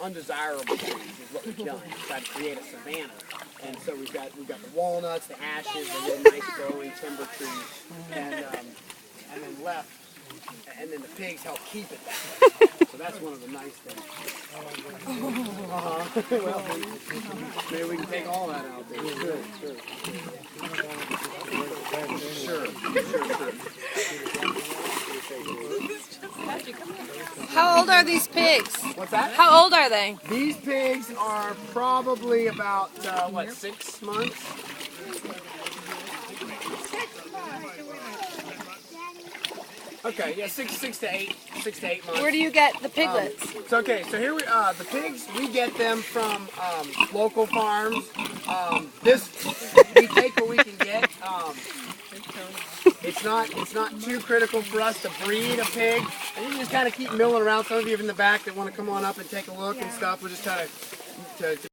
undesirable trees is what we've done. We've tried to create a savanna. And so we've got the walnuts, the ashes, the really nice growing timber trees, and then left, and then the pigs help keep it that way. So that's one of the nice things. Well, maybe we can take all that out there. Sure. How old are these pigs? What's that? How old are they? These pigs are probably about, 6 months? Okay, yeah, six to eight months. Where do you get the piglets? So here the pigs, we get them from local farms. We take what we can get. It's not too critical for us to breed a pig. And you can just kind of keep milling around. Some of you in the back that want to come on up and take a look and stuff. We'll just kind of